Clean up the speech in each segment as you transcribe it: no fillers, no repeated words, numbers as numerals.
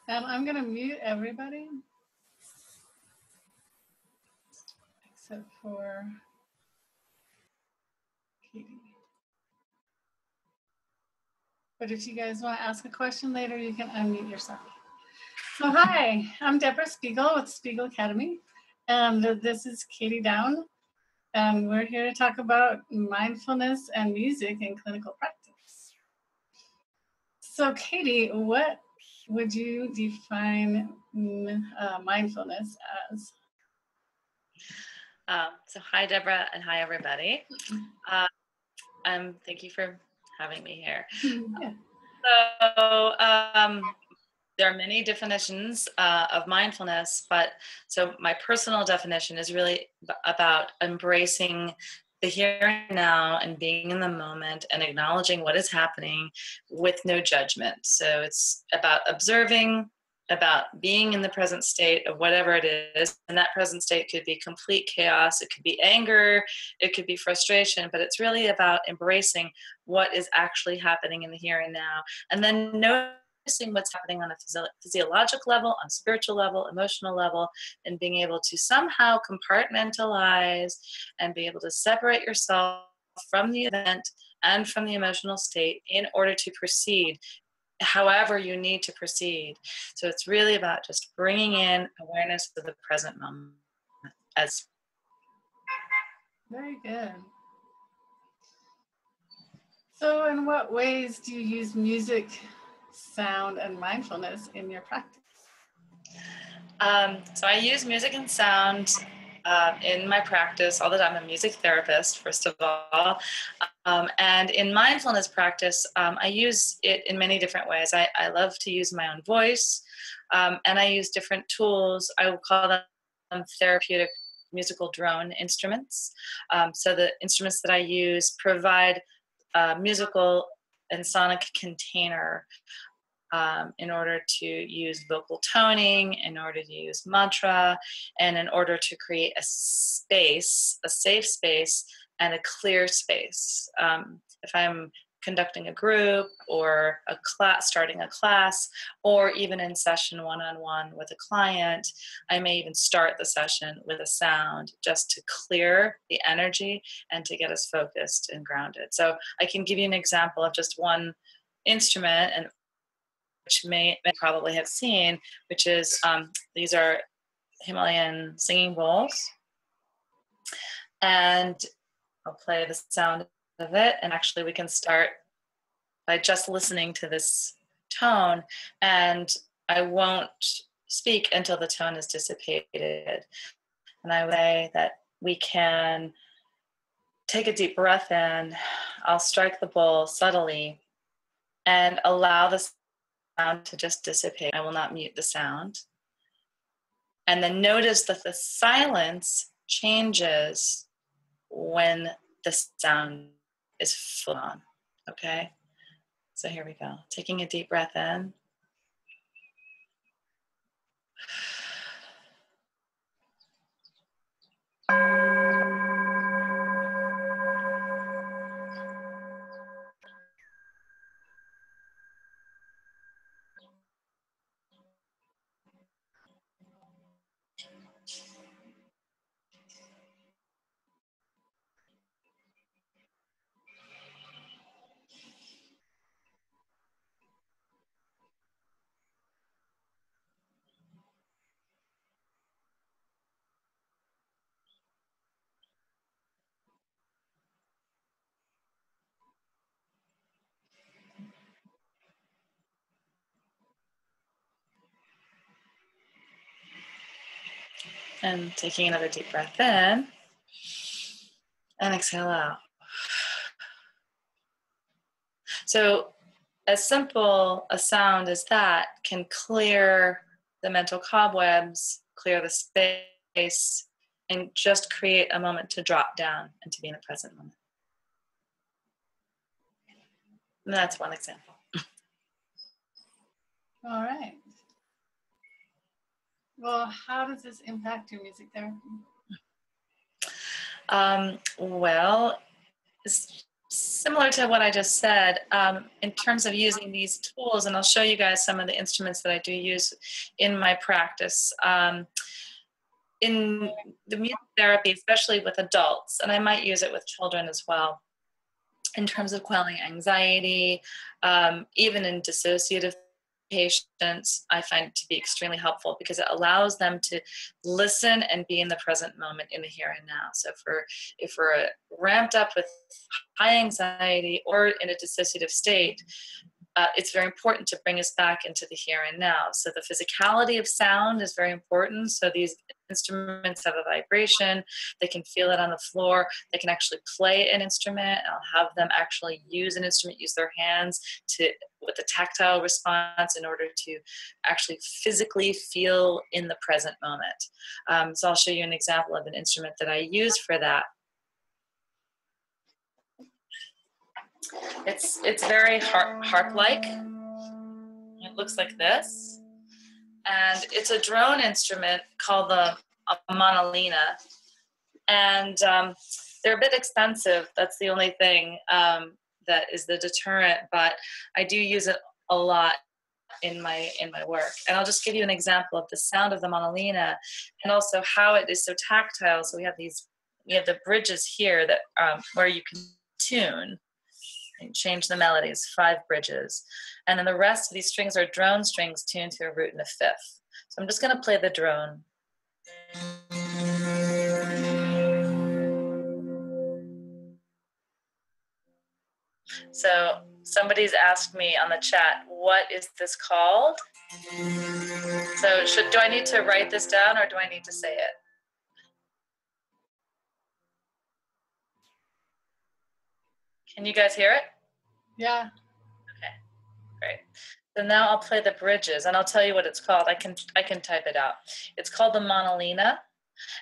And I'm going to mute everybody except for Katie. But if you guys want to ask a question later, you can unmute yourself. So hi, I'm Deborah Spiegel with Spiegel Academy, and this is Katie Down, and we're here to talk about mindfulness and music in clinical practice. So Katie, what would you define mindfulness as? So hi, Deborah, and hi, everybody. Thank you for having me here. Yeah. So there are many definitions of mindfulness, but so my personal definition is really about embracing the here and now and being in the moment and acknowledging what is happening with no judgment. So it's about observing, about being in the present state of whatever it is. And that present state could be complete chaos, it could be anger, it could be frustration, but it's really about embracing what is actually happening in the here and now. And then noticing what's happening on a physiological level, on a spiritual level, emotional level, and being able to somehow compartmentalize and be able to separate yourself from the event and from the emotional state in order to proceed however you need to proceed. So it's really about just bringing in awareness of the present moment. Very good. So in what ways do you use music, sound, and mindfulness in your practice? So I use music and sound in my practice all the time. I'm a music therapist, first of all. And in mindfulness practice, I use it in many different ways. I love to use my own voice, and I use different tools. I will call them therapeutic musical drone instruments. So the instruments that I use provide musical and sonic container in order to use vocal toning, in order to use mantra, and in order to create a space, a safe space, and a clear space. If I'm conducting a group or a class, starting a class, or even in session one-on-one with a client, I may even start the session with a sound just to clear the energy and to get us focused and grounded. So I can give you an example of just one instrument, and which may probably have seen, which is these are Himalayan singing bowls. And I'll play the sound of it. And actually we can start by just listening to this tone. And I won't speak until the tone is dissipated. And I would say that we can take a deep breath in. I'll strike the bowl subtly and allow the sound to just dissipate. I will not mute the sound. And then notice that the silence changes when the sound is full on. Okay? So here we go. Taking a deep breath in. And taking another deep breath in. And exhale out. So as simple a sound as that can clear the mental cobwebs, clear the space, and just create a moment to drop down and to be in the present moment. And that's one example. All right. Well, how does this impact your music therapy? Well, similar to what I just said, in terms of using these tools, and I'll show you guys some of the instruments that I do use in my practice. In the music therapy, especially with adults, and I might use it with children as well, in terms of quelling anxiety, even in dissociative patients, I find it to be extremely helpful because it allows them to listen and be in the present moment, in the here and now. So if we're ramped up with high anxiety or in a dissociative state, it's very important to bring us back into the here and now. So the physicality of sound is very important. So these instruments have a vibration. They can feel it on the floor. They can actually play an instrument. I'll have them actually use an instrument, use their hands with a tactile response in order to actually physically feel in the present moment. So I'll show you an example of an instrument that I use for that. It's very harp-like. It looks like this. And it's a drone instrument called a monolina. And they're a bit expensive. That's the only thing that is the deterrent, but I do use it a lot in my work. And I'll just give you an example of the sound of the monolina and also how it is so tactile. So we have the bridges here that where you can tune and change the melodies, 5 bridges. And then the rest of these strings are drone strings tuned to a root and a fifth. So I'm just going to play the drone. So somebody's asked me on the chat, what is this called? So do I need to write this down or do I need to say it? Can you guys hear it? Yeah. Okay, great. So now I'll play the bridges and I'll tell you what it's called. I can type it out. It's called the monolina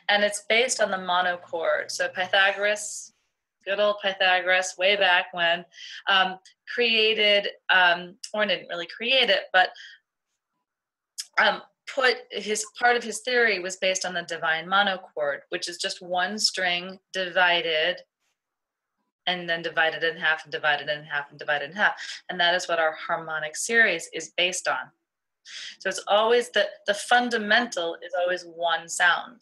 and it's based on the monochord. So Pythagoras, good old Pythagoras, way back when, created, or didn't really create it, but part of his theory was based on the divine monochord, which is just one string divided and then divided in half and divided in half and divided in half. And that is what our harmonic series is based on. So it's always the fundamental is always one sound.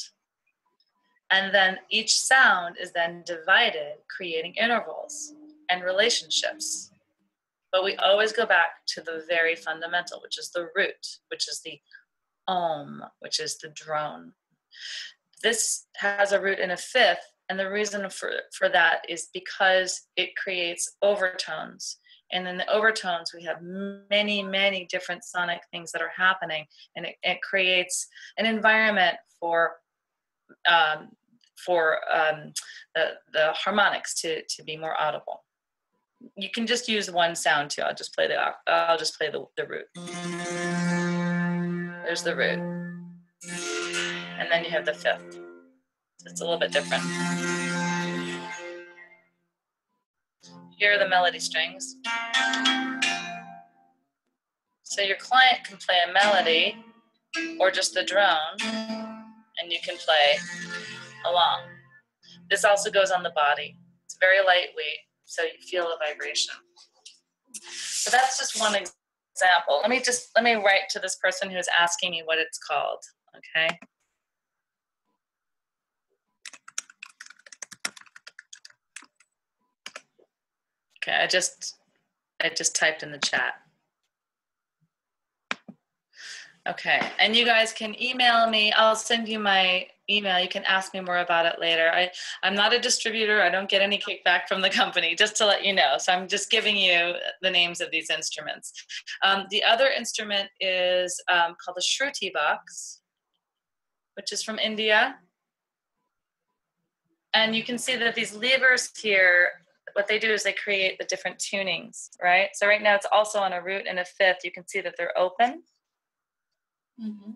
And then each sound is then divided, creating intervals and relationships. But we always go back to the very fundamental, which is the root, which is the om, which is the drone. This has a root in a fifth, and the reason for that is because it creates overtones. And in the overtones, we have many, many different sonic things that are happening, and it creates an environment for the harmonics to be more audible. You can just use one sound too. I'll just play the root. There's the root, and then you have the fifth. It's a little bit different. Here are the melody strings. So your client can play a melody or just the drone, and you can play along. This also goes on the body. It's very lightweight, so you feel the vibration. So that's just one example. Let me write to this person who's asking me what it's called, okay? Okay, I just typed in the chat. Okay, and you guys can email me. I'll send you my email. You can ask me more about it later. I'm not a distributor. I don't get any kickback from the company, just to let you know. So I'm just giving you the names of these instruments. The other instrument is called the Shruti box, which is from India. And you can see that these levers here, what they do is they create the different tunings, right? So right now it's also on a root and a fifth. You can see that they're open. Mm-hmm.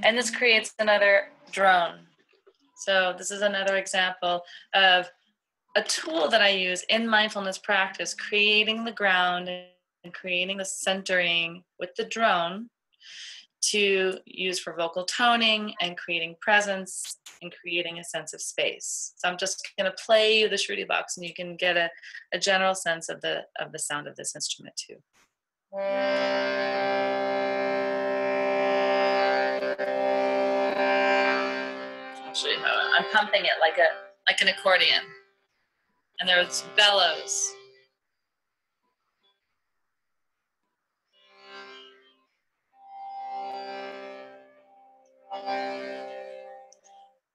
And this creates another drone. So this is another example of a tool that I use in mindfulness practice, creating the ground and creating the centering with the drone. to use for vocal toning and creating presence and creating a sense of space. So I'm just going to play you the shruti box, and you can get a general sense of the sound of this instrument too. I'll show you how I'm pumping it like an accordion, and there's bellows.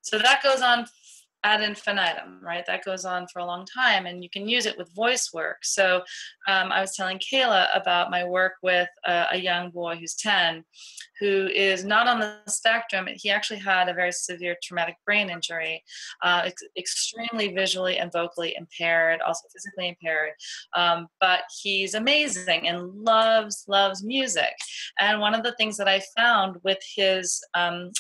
So that goes on ad infinitum, right? That goes on for a long time, and you can use it with voice work. So I was telling Kayla about my work with a young boy who's 10, who is not on the spectrum. He actually had a very severe traumatic brain injury, extremely visually and vocally impaired, also physically impaired. But he's amazing and loves music. And one of the things that I found with his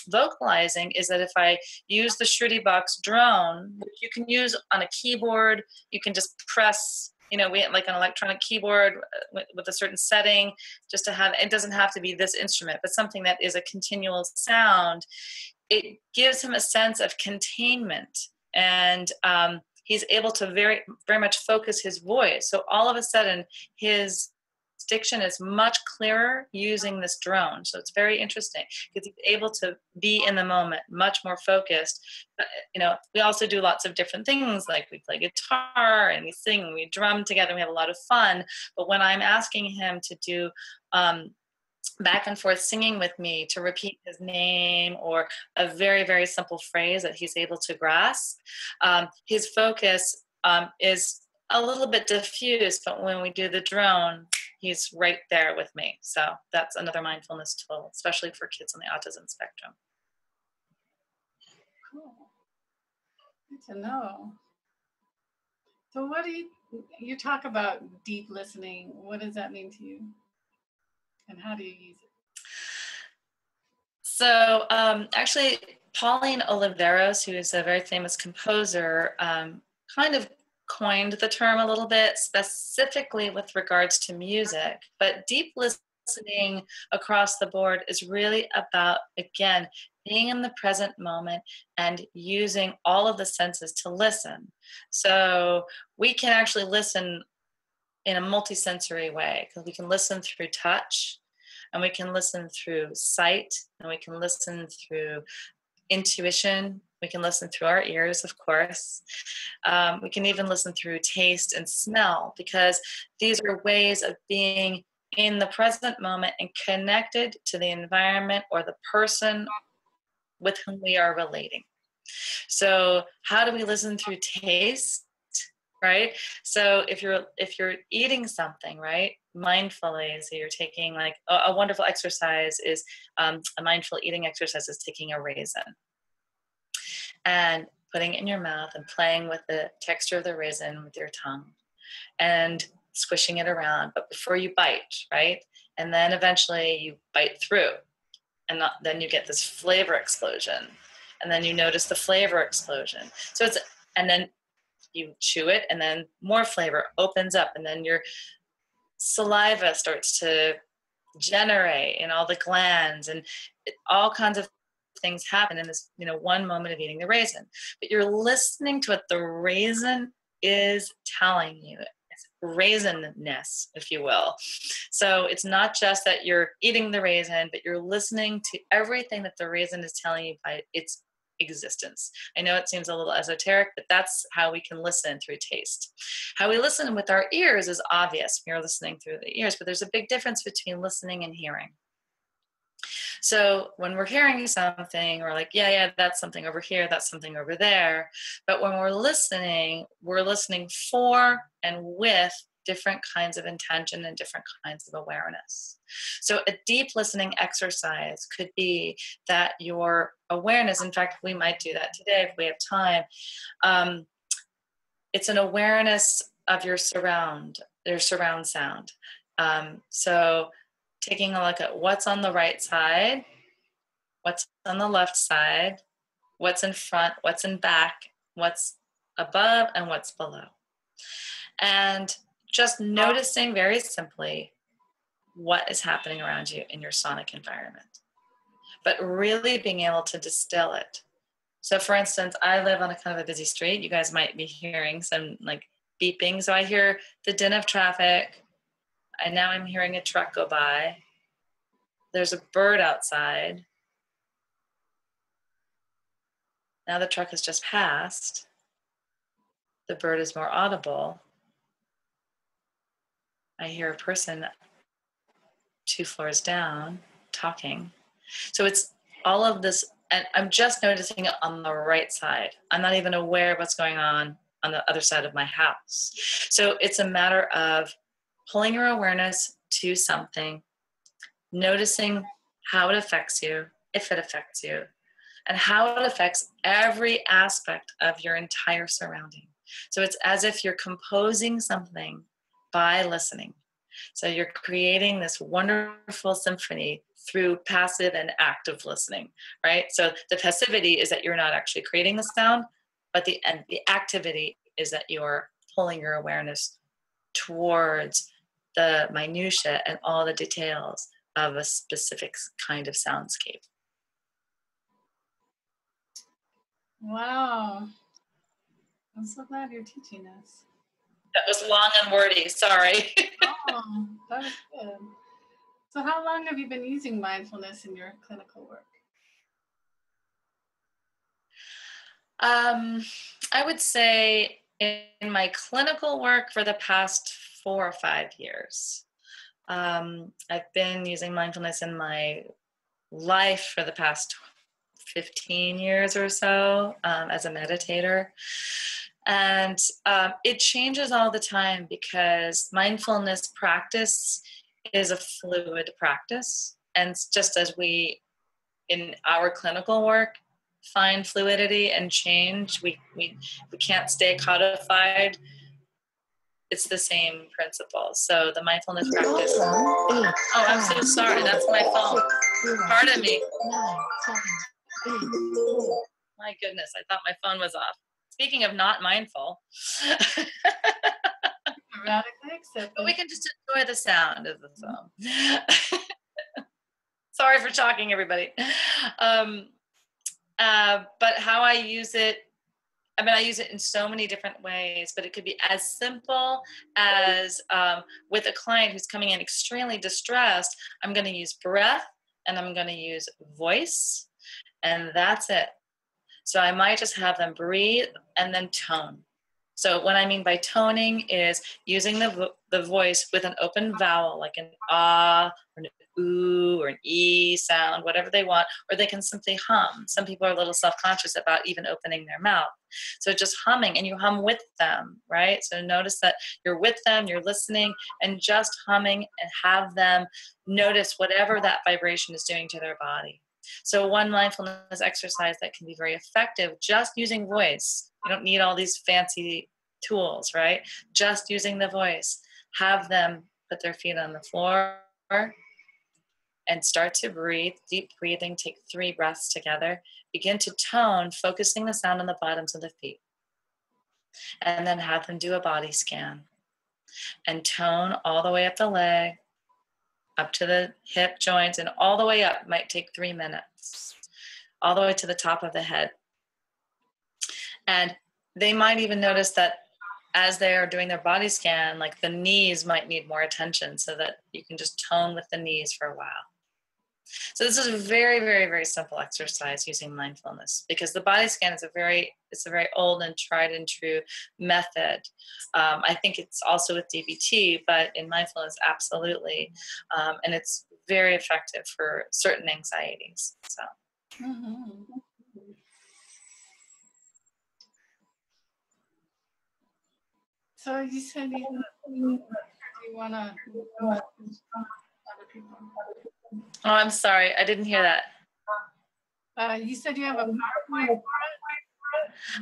vocalizing is that if I use the Shruti Box drone, which you can use on a keyboard, you can just press, we like an electronic keyboard with a certain setting, just to have, it doesn't have to be this instrument, but something that is a continual sound. It gives him a sense of containment, and he's able to very, very much focus his voice. So all of a sudden, his diction is much clearer using this drone. So it's very interesting because he's able to be in the moment, much more focused. We also do lots of different things, like we play guitar and we sing, we drum together, and we have a lot of fun. But when I'm asking him to do back and forth singing with me, to repeat his name or a very, very simple phrase that he's able to grasp, his focus is a little bit diffused, but when we do the drone, he's right there with me. So that's another mindfulness tool, especially for kids on the autism spectrum. Cool. Good to know. So what do you talk about deep listening? What does that mean to you? And how do you use it? So actually, Pauline Oliveros, who is a very famous composer, kind of coined the term a little bit, specifically with regards to music. But deep listening across the board is really about, again, being in the present moment and using all of the senses to listen. So we can actually listen in a multisensory way, because we can listen through touch, and we can listen through sight, and we can listen through intuition. We can listen through our ears, of course. We can even listen through taste and smell, because these are ways of being in the present moment and connected to the environment or the person with whom we are relating. So how do we listen through taste, right? So if you're eating something, right, mindfully, so you're taking, like, a wonderful exercise is a mindful eating exercise is taking a raisin and putting it in your mouth and playing with the texture of the raisin with your tongue and squishing it around, but before you bite, right? And then eventually you bite through, and then you get this flavor explosion, and then you notice the flavor explosion. So and then you chew it, and then more flavor opens up, and then your saliva starts to generate in all the glands, and all kinds of things happen in this, one moment of eating the raisin. But you're listening to what the raisin is telling you. It's raisinness, if you will. So it's not just that you're eating the raisin, but you're listening to everything that the raisin is telling you by its existence. I know it seems a little esoteric, but that's how we can listen through taste. How we listen with our ears is obvious. We are listening through the ears, but there's a big difference between listening and hearing. So when we're hearing something, we're like, yeah, that's something over here, that's something over there. But when we're listening for and with different kinds of intention and different kinds of awareness. So a deep listening exercise could be that your awareness, in fact, we might do that today if we have time. It's an awareness of your surround sound. So taking a look at what's on the right side, what's on the left side, what's in front, what's in back, what's above, and what's below. And just noticing very simply what is happening around you in your sonic environment. but really being able to distill it. So for instance, I live on a kind of a busy street. You guys might be hearing some like beeping. So I hear the din of traffic. And now I'm hearing a truck go by. There's a bird outside. Now the truck has just passed. The bird is more audible. I hear a person 2 floors down talking. So it's all of this, and I'm just noticing it on the right side. I'm not even aware of what's going on the other side of my house. So it's a matter of pulling your awareness to something, noticing how it affects you, if it affects you, and how it affects every aspect of your entire surrounding. So it's as if you're composing something by listening. So you're creating this wonderful symphony through passive and active listening, right? So the passivity is that you're not actually creating the sound, but the activity is that you're pulling your awareness towards the minutia and all the details of a specific kind of soundscape. Wow. I'm so glad you're teaching us. That was long and wordy, sorry. Oh, that was good. So how long have you been using mindfulness in your clinical work? I would say in my clinical work for the past 4 or 5 years. I've been using mindfulness in my life for the past 15 years or so as a meditator. And it changes all the time because mindfulness practice is a fluid practice. And just as we, in our clinical work, find fluidity and change, we can't stay codified. It's the same principle. So the mindfulness practice. Oh, I'm so sorry. That's my phone. Pardon me. My goodness, I thought my phone was off. Speaking of not mindful. But we can just enjoy the sound of the phone. Sorry for talking, everybody. But how I use it, I use it in so many different ways, but it could be as simple as with a client who's coming in extremely distressed, I'm going to use breath and I'm going to use voice, and that's it. So I might just have them breathe and then tone. So what I mean by toning is using the voice with an open vowel, like an ah, or an ooh, or an e sound, whatever they want, or they can simply hum. Some people are a little self-conscious about even opening their mouth. So just humming, and you hum with them, right? So notice that you're with them, you're listening, and just humming, and have them notice whatever that vibration is doing to their body. So one mindfulness exercise that can be very effective, just using voice. You don't need all these fancy tools, right? Just using the voice. Have them put their feet on the floor and start to breathe. Deep breathing, take 3 breaths together. Begin to tone, focusing the sound on the bottoms of the feet. And then have them do a body scan. And tone all the way up the leg, up to the hip joints, and all the way up. Might take 3 minutes. All the way to the top of the head. And they might even notice that as they are doing their body scan, like the knees might need more attention, so that you can just tone with the knees for a while. So this is a very, very, very simple exercise using mindfulness, because the body scan is a very old and tried and true method. I think it's also with DBT, but in mindfulness, absolutely. And it's very effective for certain anxieties. So. Mm-hmm. So you said you want to other people. Oh, I'm sorry. I didn't hear that. You said you have a PowerPoint for it?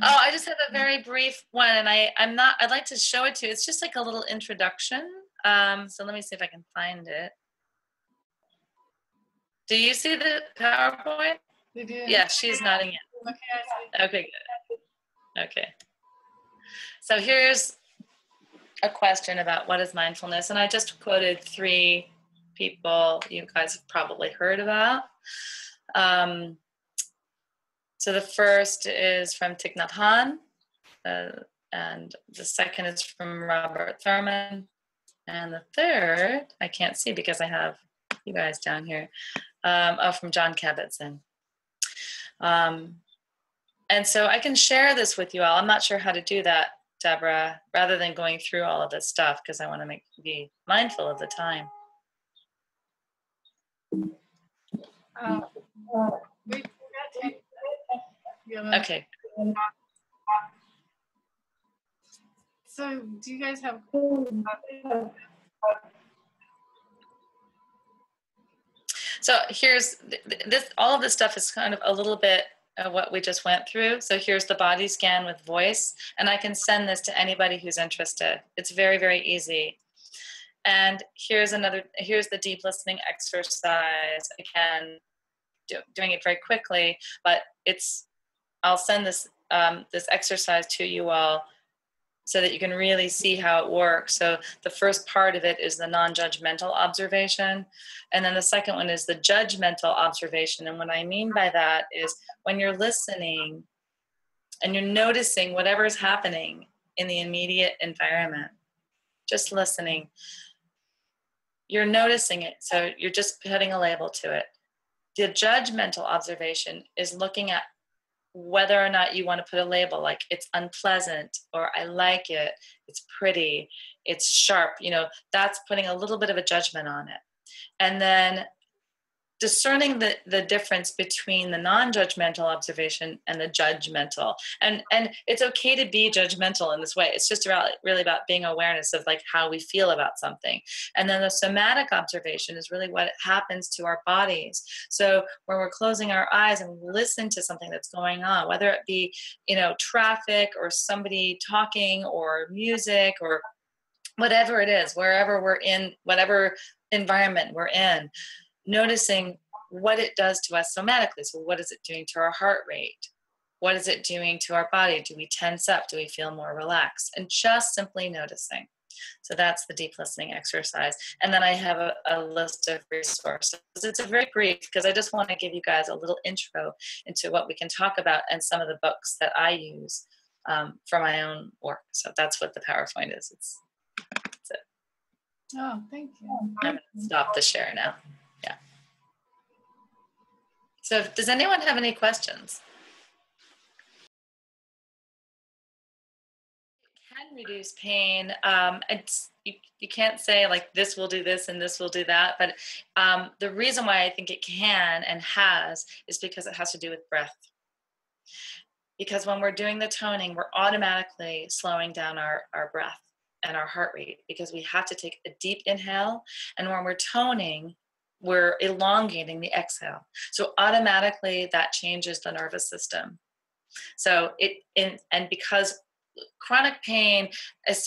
Oh, I just have a very brief one, and I'd like to show it to you. It's just like a little introduction. So let me see if I can find it. Do you see the PowerPoint? We do. Yeah, she's nodding in. Okay, I see. Okay, good. Okay. So here's a question about what is mindfulness, and I just quoted 3 people you guys have probably heard about. So the first is from Thich Nhat Hanh, and the second is from Robert Thurman, and the third, I can't see because I have you guys down here, from John Kabat-Zinn. And so I can share this with you all. I'm not sure how to do that, Deborah, rather than going through all of this stuff, because I want to be mindful of the time. Okay. So do you guys have... So here's this, all of this stuff is kind of a little bit of what we just went through. So here's the body scan with voice, and I can send this to anybody who's interested. It's very, very easy. And here's the deep listening exercise. Again, doing it very quickly, but I'll send this this exercise to you all so that you can really see how it works. So the first part of it is the non-judgmental observation. And then the second one is the judgmental observation. And what I mean by that is when you're listening and you're noticing whatever is happening in the immediate environment, just listening, you're noticing it. So you're just putting a label to it. The judgmental observation is looking at whether or not you want to put a label, like it's unpleasant, or I like it, it's pretty, it's sharp, that's putting a little bit of a judgment on it. And then discerning the difference between the non-judgmental observation and the judgmental. And it's okay to be judgmental in this way. It's just really about being awareness of like how we feel about something. And then the somatic observation is really what happens to our bodies. So when we're closing our eyes and listen to something that's going on, whether it be, traffic or somebody talking or music or whatever it is, wherever we're in, whatever environment we're in, noticing what it does to us somatically. So what is it doing to our heart rate? What is it doing to our body? Do we tense up? Do we feel more relaxed? And just simply noticing. So that's the deep listening exercise. And then I have a list of resources. It's a very brief, because I just want to give you guys a little intro into what we can talk about and some of the books that I use for my own work. So that's what the PowerPoint is. That's it. Oh, thank you. I'm going to stop the share now. Yeah. So does anyone have any questions? It can reduce pain. You can't say like this will do this and this will do that, but the reason why I think it can and has is because it has to do with breath. Because when we're doing the toning, we're automatically slowing down our breath and our heart rate, because we have to take a deep inhale, and when we're toning, we're elongating the exhale. So automatically that changes the nervous system. So and because chronic pain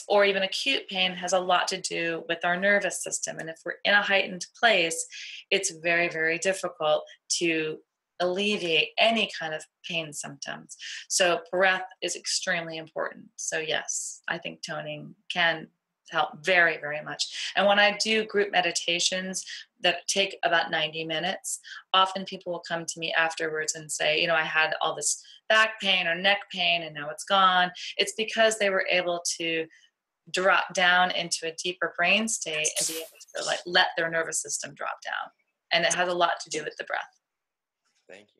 or even acute pain has a lot to do with our nervous system. And if we're in a heightened place, it's very, very difficult to alleviate any kind of pain symptoms. So breath is extremely important. So yes, I think toning can help very, very much. And when I do group meditations that take about 90 minutes, often people will come to me afterwards and say, I had all this back pain or neck pain and now it's gone. It's because they were able to drop down into a deeper brain state and be able to let their nervous system drop down. And it has a lot to do with the breath. Thank you.